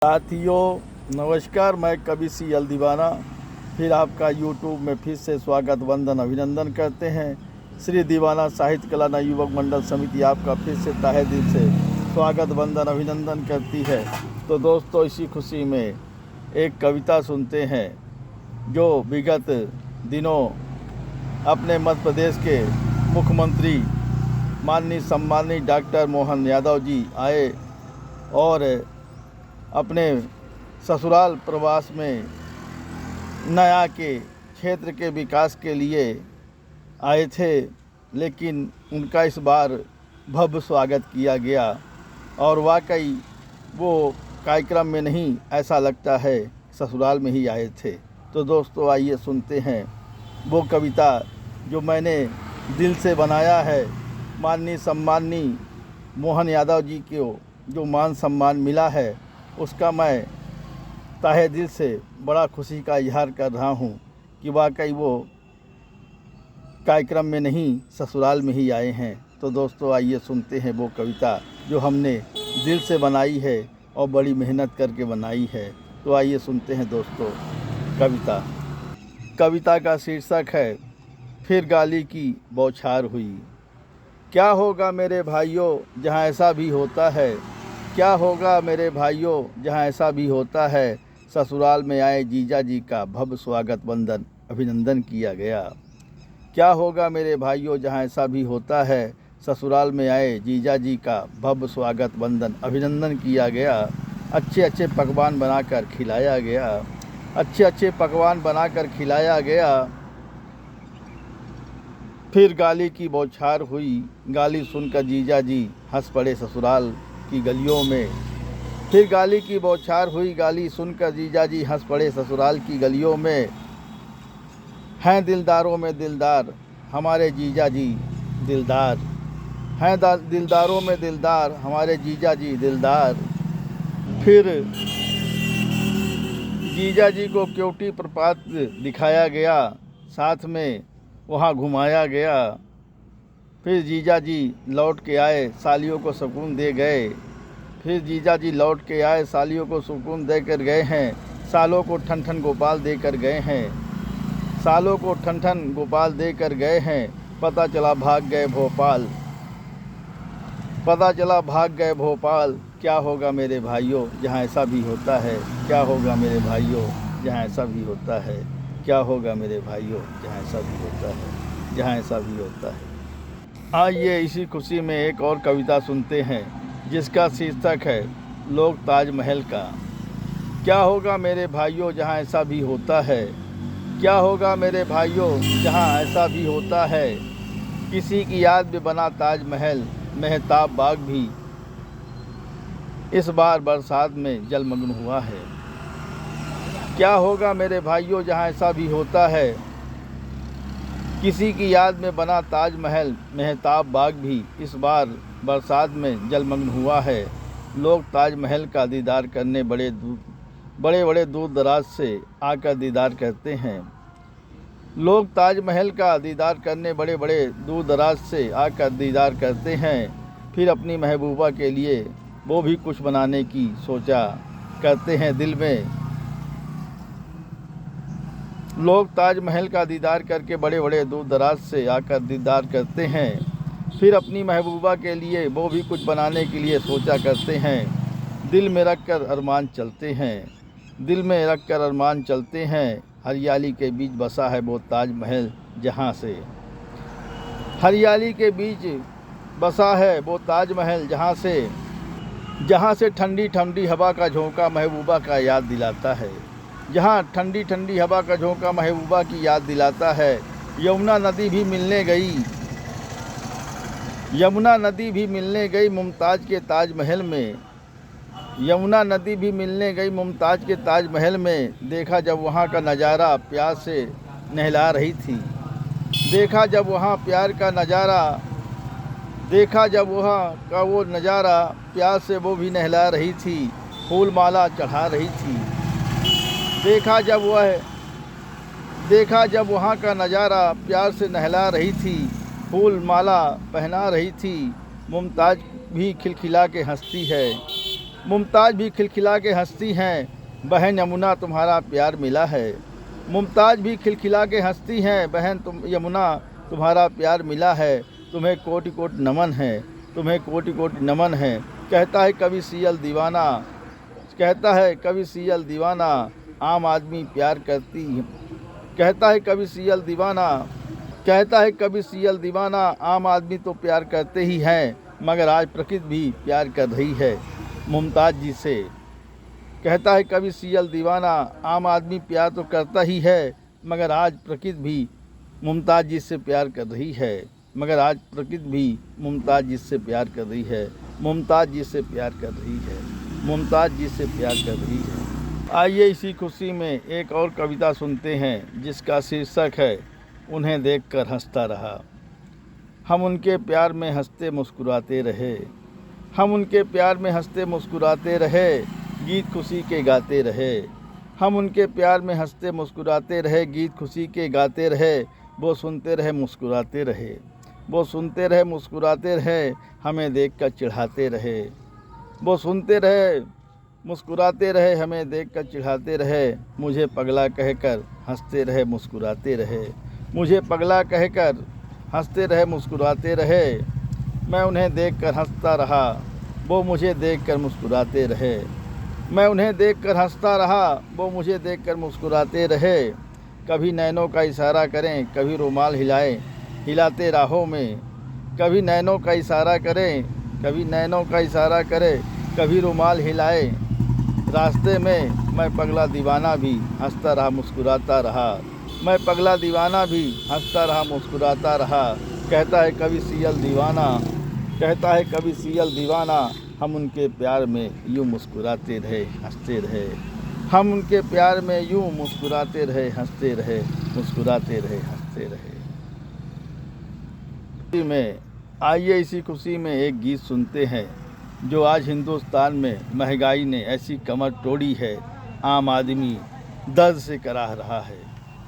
साथियों नमस्कार, मैं कवि सी अल दीवाना फिर आपका यूट्यूब में फिर से स्वागत वंदन अभिनंदन करते हैं। श्री दीवाना साहित्य कला न युवक मंडल समिति आपका फिर से तहे दिल से स्वागत वंदन अभिनंदन करती है। तो दोस्तों, इसी खुशी में एक कविता सुनते हैं जो विगत दिनों अपने मध्य प्रदेश के मुख्यमंत्री माननीय सम्मानित डॉक्टर मोहन यादव जी आए और अपने ससुराल प्रवास में नया के क्षेत्र के विकास के लिए आए थे, लेकिन उनका इस बार भव्य स्वागत किया गया और वाकई वो कार्यक्रम में नहीं, ऐसा लगता है ससुराल में ही आए थे। तो दोस्तों, आइए सुनते हैं वो कविता जो मैंने दिल से बनाया है। माननीय सम्माननीय मोहन यादव जी को जो मान सम्मान मिला है उसका मैं तहे दिल से बड़ा खुशी का इजहार कर रहा हूँ कि वाकई वो कार्यक्रम में नहीं, ससुराल में ही आए हैं। तो दोस्तों, आइए सुनते हैं वो कविता जो हमने दिल से बनाई है और बड़ी मेहनत करके बनाई है। तो आइए सुनते हैं दोस्तों कविता का शीर्षक है फिर गाली की बौछार हुई। क्या होगा मेरे भाइयों जहाँ ऐसा भी होता है, क्या होगा मेरे भाइयों जहाँ ऐसा भी होता है। ससुराल में आए जीजा जी का भव्य स्वागत वंदन अभिनंदन किया गया। क्या होगा मेरे भाइयों जहाँ ऐसा भी होता है। ससुराल में आए जीजा जी का भव्य स्वागत वंदन अभिनंदन किया गया। अच्छे अच्छे पकवान बनाकर खिलाया गया, अच्छे अच्छे पकवान बनाकर खिलाया गया। फिर गाली की बौछार हुई, गाली सुनकर जीजा जी हंस पड़े ससुराल की गलियों में। फिर गाली की बौछार हुई, गाली सुनकर जीजा जी हंस पड़े ससुराल की गलियों में। हैं दिलदारों में दिलदार हमारे जीजा जी दिलदार, हैं दिलदारों में दिलदार हमारे जीजा जी दिलदार। फिर जीजा जी को क्योटी प्रपात दिखाया गया, साथ में वहाँ घुमाया गया। फिर जीजा जी लौट के आए, सालियों को सुकून दे गए। फिर जीजा जी लौट के आए, सालियों को सुकून दे कर गए हैं। सालों को ठन ठन गोपाल दे कर गए हैं, सालों को ठन ठन गोपाल दे कर गए हैं। पता चला भाग गए भोपाल, पता चला भाग गए भोपाल। क्या होगा मेरे भाइयों जहाँ ऐसा भी होता है, क्या होगा मेरे भाइयों जहाँ ऐसा भी होता है, क्या होगा मेरे भाइयों जहाँ ऐसा भी होता है, जहाँ ऐसा भी होता है। आइए इसी खुशी में एक और कविता सुनते हैं जिसका शीर्षक है लोग ताजमहल का। क्या होगा मेरे भाइयों जहाँ ऐसा भी होता है, क्या होगा मेरे भाइयों जहाँ ऐसा भी होता है। किसी की याद में बना ताजमहल, मेहताब बाग भी इस बार बरसात में जलमग्न हुआ है। क्या होगा मेरे भाइयों जहाँ ऐसा भी होता है। किसी की याद में बना ताजमहल, मेहताब बाग भी इस बार बरसात में जलमग्न हुआ है। लोग ताजमहल का दीदार करने बड़े बड़े दूर दराज से आकर दीदार करते हैं। लोग ताजमहल का दीदार करने बड़े दूर दराज से आकर दीदार करते हैं। फिर अपनी महबूबा के लिए वो भी कुछ बनाने की सोचा करते हैं दिल में। लोग ताजमहल का दीदार करके बड़े दूर दराज से आकर दीदार करते हैं। फिर अपनी महबूबा के लिए वो भी कुछ बनाने के लिए सोचा करते हैं। दिल में रख कर अरमान चलते हैं, दिल में रख कर अरमान चलते हैं। हरियाली के बीच बसा है वो ताजमहल जहाँ से, हरियाली के बीच बसा है वो ताजमहल जहाँ से ठंडी ठंडी हवा का झोंका महबूबा का याद दिलाता है, जहाँ ठंडी ठंडी हवा का झोंका महबूबा की याद दिलाता है। यमुना नदी भी मिलने गई, यमुना नदी भी मिलने गई मुमताज़ के ताजमहल में, यमुना नदी भी मिलने गई मुमताज़ के ताजमहल में। देखा जब वहाँ का नज़ारा प्यार से नहला रही थी, देखा जब वहाँ प्यार का नज़ारा, देखा जब वहाँ का वो नज़ारा प्यार से वो भी नहला रही थी, फूल माला चढ़ा रही थी। देखा जब वहाँ का नज़ारा प्यार से नहला रही थी, फूल माला पहना रही थी। मुमताज़ भी खिलखिला के हंसती है, मुमताज़ भी खिलखिला के हंसती हैं, बहन यमुना तुम्हारा प्यार मिला है। मुमताज़ भी खिलखिला के हंसती हैं, बहन तुम यमुना तुम्हारा प्यार मिला है। तुम्हें कोटि कोटि नमन है, तुम्हें कोटि कोटि नमन है। कहता है कवि सियल दीवाना, कहता है कवि सियल दीवाना, आम आदमी प्यार करती। कहता है कवि सियल दीवाना, कहता है कवि सियल दीवाना, आम आदमी तो प्यार करते ही हैं, मगर आज प्रकृति भी प्यार कर रही है मुमताज़ जी से। कहता है कवि सियल दीवाना, आम आदमी प्यार तो करता ही है, मगर आज प्रकृति भी मुमताज़ जी से प्यार कर रही है, मगर आज प्रकृति भी मुमताज़ जी से प्यार कर रही है, मुमताज़ जी से प्यार कर रही है, मुमताज़ जी से प्यार कर रही है। आइए इसी खुशी में एक और कविता सुनते हैं, जिसका शीर्षक है उन्हें देखकर हंसता रहा। हम उनके प्यार में हंसते मुस्कुराते रहे, हम उनके प्यार में हंसते मुस्कुराते रहे, गीत खुशी के गाते रहे। हम उनके प्यार में हंसते मुस्कुराते रहे, गीत खुशी के गाते रहे। वो सुनते रहे मुस्कुराते रहे, वो सुनते रहे मुस्कुराते रहे, हमें देखकर चिढ़ाते रहे। वो सुनते रहे मुस्कुराते रहे, हमें देखकर चिढ़ाते रहे। मुझे पगला कहकर हंसते रहे मुस्कुराते रहे, मुझे पगला कहकर हंसते रहे मुस्कुराते रहे। मैं उन्हें देखकर हंसता रहा, वो मुझे देखकर मुस्कुराते रहे। मैं उन्हें देखकर हंसता रहा, वो मुझे देखकर मुस्कुराते रहे। कभी नैनों का इशारा करें, कभी रुमाल हिलाएं हिलाते राहों में। कभी नैनों का इशारा करें, कभी नैनों का इशारा करें, कभी रुमाल हिलाए रास्ते में। मैं पगला दीवाना भी हंसता रहा मुस्कुराता रहा, मैं पगला दीवाना भी हंसता रहा मुस्कुराता रहा। कहता है कवि सियल दीवाना, कहता है कवि सियल दीवाना, हम उनके प्यार में यूँ मुस्कुराते रहे हंसते रहे। हम उनके प्यार में यूँ मुस्कुराते रहे हंसते रहे, मुस्कुराते रहे हंसते रहे। में आइए इसी खुशी में एक गीत सुनते हैं, जो आज हिंदुस्तान में महंगाई ने ऐसी कमर तोड़ी है, आम आदमी दर्द से कराह रहा है।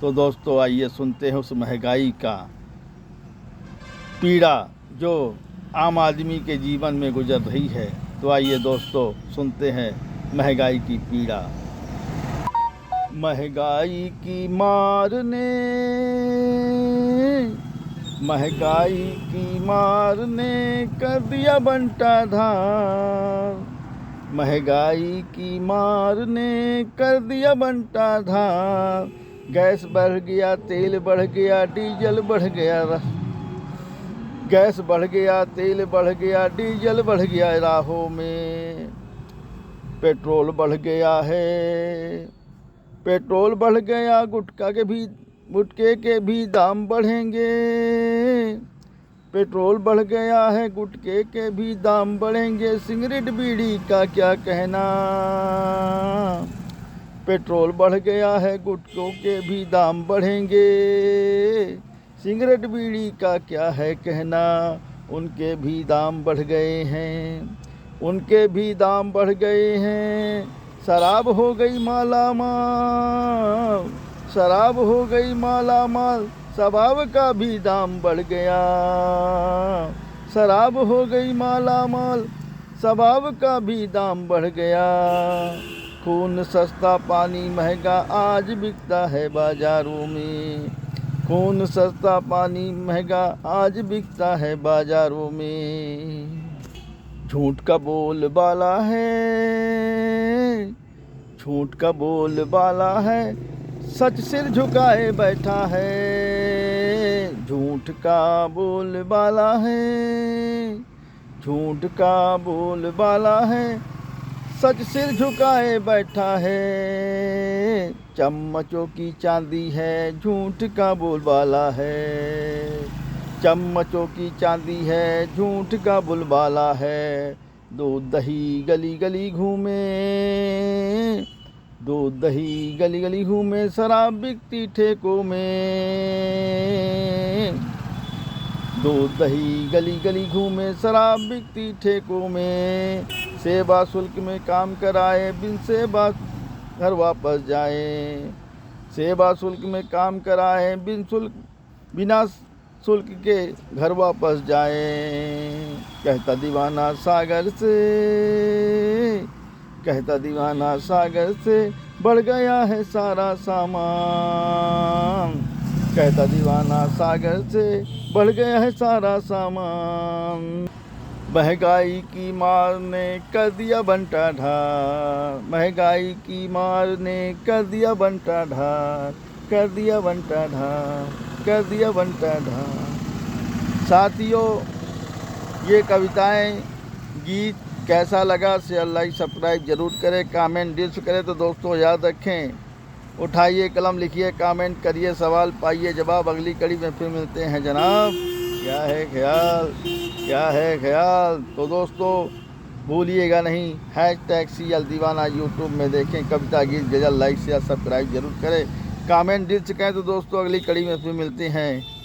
तो दोस्तों आइए सुनते हैं उस महंगाई का पीड़ा जो आम आदमी के जीवन में गुजर रही है। तो आइए दोस्तों सुनते हैं महंगाई की पीड़ा। महंगाई की मार ने, महंगाई की मार ने कर दिया बंटा धार। महंगाई की मार ने कर दिया बंटा धार। गैस बढ़ गया, तेल बढ़ गया, डीजल बढ़ गया, गैस बढ़ गया, तेल बढ़ गया, डीजल बढ़ गया राहों में। पेट्रोल बढ़ गया है, पेट्रोल बढ़ गया, गुटखे के भी दाम बढ़ेंगे। पेट्रोल बढ़ गया है, गुटखे के भी दाम बढ़ेंगे। सिगरेट बीड़ी का क्या कहना। पेट्रोल बढ़ गया है, गुटखों के भी दाम बढ़ेंगे। सिगरेट बीड़ी का क्या है कहना, उनके भी दाम बढ़ गए हैं, उनके भी दाम बढ़ गए हैं। शराब हो गई माला माल, शराब हो गई माला माल, शराब का भी दाम बढ़ गया। शराब हो गई माला माल, शराब का भी दाम बढ़ गया। खून सस्ता पानी महंगा आज बिकता है बाजारों में। खून सस्ता पानी महंगा आज बिकता है बाजारों में। झूठ का बोल बाला है, झूठ का बोल बाला है, सच सिर झुकाए बैठा है। झूठ का बोल बाला है, झूठ का बोल बाला है, सच सिर झुकाए बैठा है। चम्मचों की चांदी है, झूठ का बोलबाला है। चम्मचों की चांदी है, झूठ का बोलबाला है। दूध दही गली गली घूमे, दूध दही गली गली घूमे, शराब बिकती ठेकों में। दूध दही गली गली घूमे, शराब बिकती ठेकों में। सेवा शुल्क में काम कराए, बिन सेवा घर वापस जाए। सेवा शुल्क में काम कराए, बिना शुल्क के घर वापस जाए। कहता दीवाना सागर से, कहता दीवाना सागर से बढ़ गया है सारा सामान। कहता दीवाना सागर से बढ़ गया है सारा सामान। महंगाई की मार ने कर दिया बंटा ढार। महंगाई की मार ने कर दिया बंटा ढार। कर दिया बंटा ढार। कर दिया बंटा ढार। साथियों, ये कविताएं, गीत कैसा लगा शेयर लाइक सब्सक्राइब जरूर करें, कमेंट डिस्क करें। तो दोस्तों याद रखें, उठाइए कलम, लिखिए, कमेंट करिए, सवाल पाइए जवाब। अगली कड़ी में फिर मिलते हैं जनाब। क्या है ख्याल, क्या है ख्याल। तो दोस्तों भूलिएगा नहीं, #CL दीवाना यूट्यूब में देखें, कविता गीत गज़ल, लाइक शेयर सब्सक्राइब जरूर करें, कमेंट डिस्क करें। तो दोस्तों अगली कड़ी में फिर मिलते हैं।